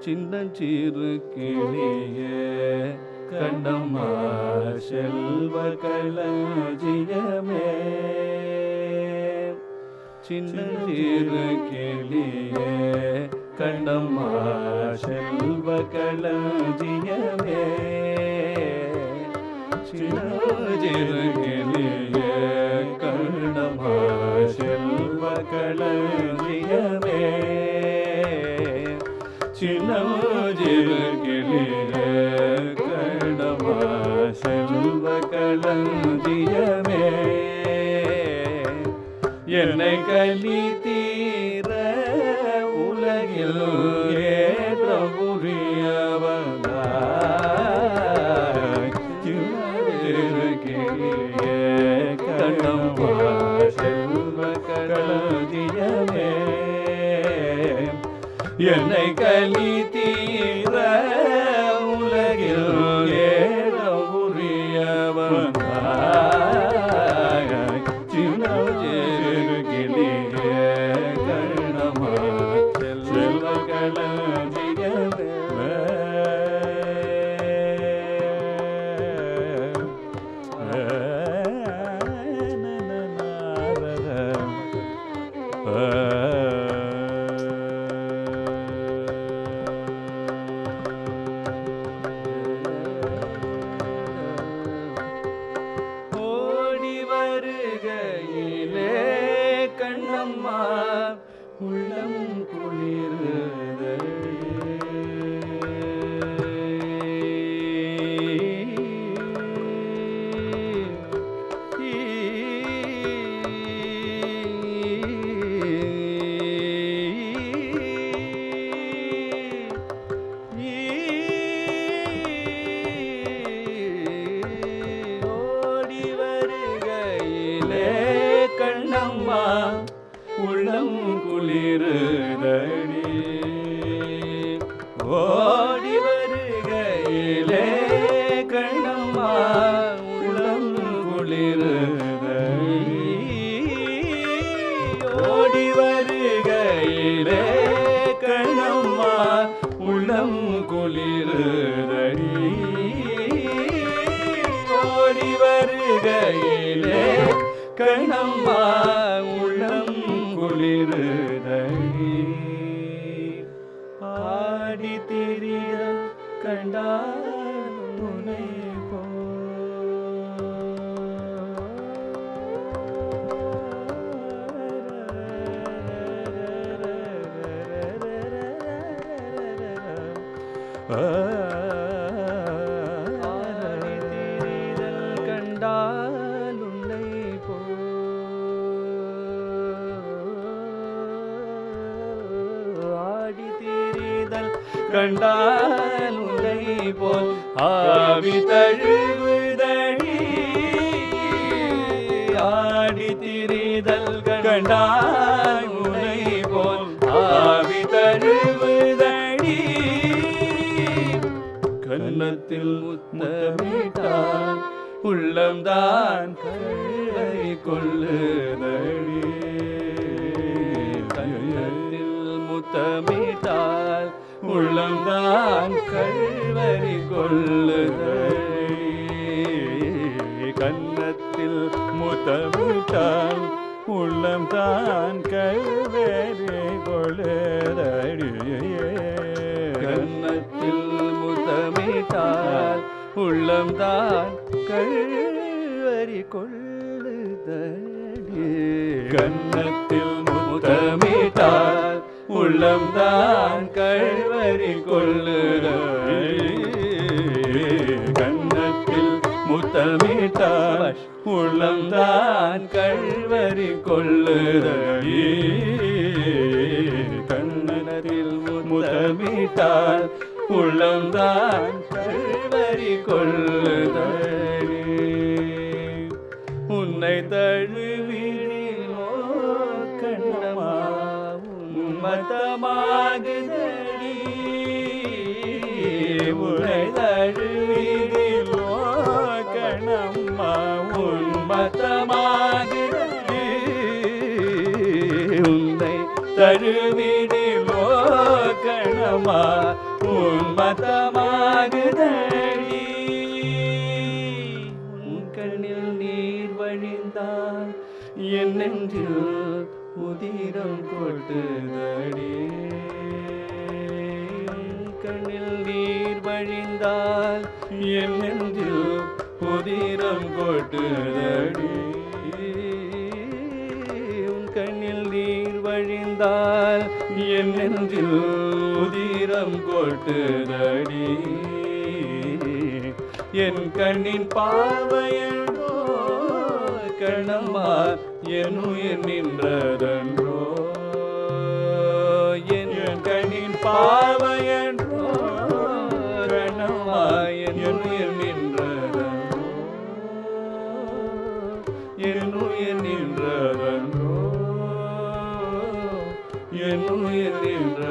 சின்னஞ்சிறு கிளியே கண்ணம்மா செல்வ களஞ்சியமே, சின்னஞ்சிறு கிளியே கண்ணம்மா செல்வ களஞ்சியமே, சின்னஞ்சிறு கிளியே கண்ணம்மா செல்வ களஞ்சியமே, சின்னஞ்சிறு கிளியே கண்ணம்மா செல்வ களஞ்சியமே, என்னை கலி தீர உலகில் ஏற்றம் புரியவனாய், சின்னஞ்சிறு கிளியே கண்ணம்மா செல்வ களஞ்சியமே, என்னை கலி தீர உலகில் ஏற்றம் புரியவனாய், சின்னஞ்சிறு கிளியே கண்ணம்மா செல்வ களஞ்சியமே. ஓடி வருகையிலே கண்ணம்மா உள்ளம் குளிருதடி, ஓடி வருகையிலே கண்ணம்மா உள்ளம் குளிருதடி, ஓடி வருகையிலே கண்ணம்மா உள்ளம் குளிருதடி, ஓடி வருகையிலே கண்ணம்மா உள்ளம் குளிருதடி, ஓடி வருகையிலே கண்ணம்மா உள்ளம் குளிருதடி, ஆடி திரிய கண்டால் உன்னை ஆடி திரிதல் கண்டால் உன்னை ஆடி திரிதல் கண்டால் உன்னை போல் ஆவி தழுவுதடி, ஆடி திரிதல் கண்டால் உன்னை போல் ஆவி தழுவுதடி, கன்னத்தில் முத்தமிட்டால் உள்ளம்தான் கழுவை கொள்ளுதடி, கன்னத்தில் முத்தமிட்டால் உள்ளம்தான் கழுவறி கொள்ளுதடி, கன்னத்தில் முத்தமிட்டால் உள்ளம்தான் கழுவறி கொள்ளுதடி, கன்னத்தில் முத்தமிட்டால் உள்ளம்தான் கழுவறி கொள்ளுதடி, கன்னத்தில் முத்தமிட்டால் உள்ளம்தான் கழுவறி கொள்ளுதடி, கன்னத்தில் முத்தமிட்டால் உள்ளம்தான் கழுவறி கொள்ளுதடி, கன்னத்தில் முத்தமிட்டால் உள்ளம்தான் கழுவறி கொள்ளுதடி உன்னை தழுவிடிலோ கண்ணம்மா உன்மத்தமாகுதடி உன்னை தழுவிடிலோ கண்ணம்மா உன்மத்தமாகுதடி உன்னை தழுவிடிலோ கண்ணம்மா உன்மத்தமாகுதடி உன் கண்ணில் நீர் வழிந்தால் என் நெஞ்சில் உதிரம் கொட்டுதடி கண்ணில் நீர் வழிந்தால் என் நெஞ்சில் உதிரம் கொட்டுதடி உன் கண்ணில் நீர் வழிந்தால் என் நெஞ்சில் உதிரம் கொட்டுதடி என் கண்ணின் பார்வையோ கண்ணம்மா என் உயிர் நின்றதன்றோ என் கண்ணின் பார்வையன்றோ கண்ணம்மா என் உயிர் நின்றதன்றோ என் உயிர் நின்றதன்றோ என் உயிர் நின்ற